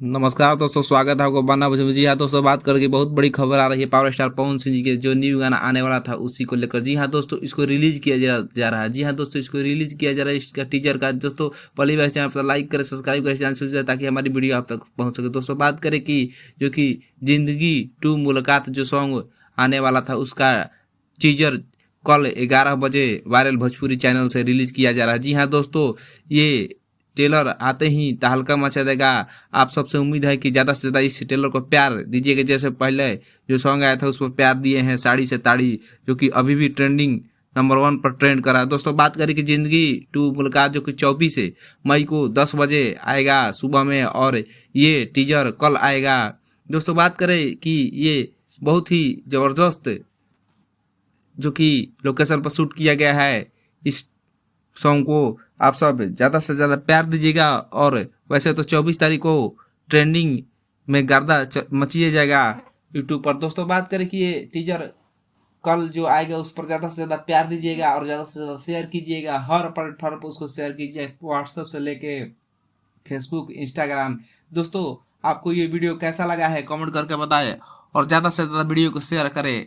नमस्कार दोस्तों, स्वागत है आपको बन्ना भोजन में। जी हाँ दोस्तों, बात करके बहुत बड़ी खबर आ रही है पावर स्टार पवन सिंह जी के जो न्यू गाना आने वाला था उसी को लेकर। जी हाँ दोस्तों, इसको रिलीज किया जा रहा है। जी हाँ दोस्तों, इसको रिलीज किया जा रहा है। इसका टीजर का दोस्तों पहली बार चैनल पर लाइक करें, सब्सक्राइब करें चैनल से, ताकि हमारी वीडियो आप तक पहुँच सके। दोस्तों बात करें कि जो कि जिंदगी टू मुलाकात जो सॉन्ग आने वाला था उसका टीजर कल 11 बजे वायरल भोजपुरी चैनल से रिलीज किया जा रहा है। जी हाँ दोस्तों, ये ट्रेलर आते ही तहलका मचा देगा। आप सबसे उम्मीद है कि ज़्यादा से ज़्यादा इस ट्रेलर को प्यार दीजिएगा। जैसे पहले जो सॉन्ग आया था उस पर प्यार दिए हैं साड़ी से ताड़ी, जो कि अभी भी ट्रेंडिंग नंबर 1 पर ट्रेंड करा है। दोस्तों बात करें कि जिंदगी टू मुलाकात जो कि 24 मई को 10 बजे आएगा सुबह में, और ये टीजर कल आएगा। दोस्तों बात करें कि ये बहुत ही ज़बरदस्त जो कि लोकेशन पर शूट किया गया है। इस सॉन्ग को आप सब ज़्यादा से ज़्यादा प्यार दीजिएगा। और वैसे तो 24 तारीख को ट्रेंडिंग में गर्दा मचिए जाएगा यूट्यूब पर। दोस्तों बात करें कि ये टीजर कल जो आएगा उस पर ज़्यादा से ज़्यादा प्यार दीजिएगा और ज़्यादा से ज़्यादा शेयर कीजिएगा। हर प्लेटफॉर्म पर उसको शेयर कीजिए, व्हाट्सएप से लेके फेसबुक, इंस्टाग्राम। दोस्तों आपको ये वीडियो कैसा लगा है कमेंट करके बताएं, और ज़्यादा से ज़्यादा वीडियो को शेयर करें।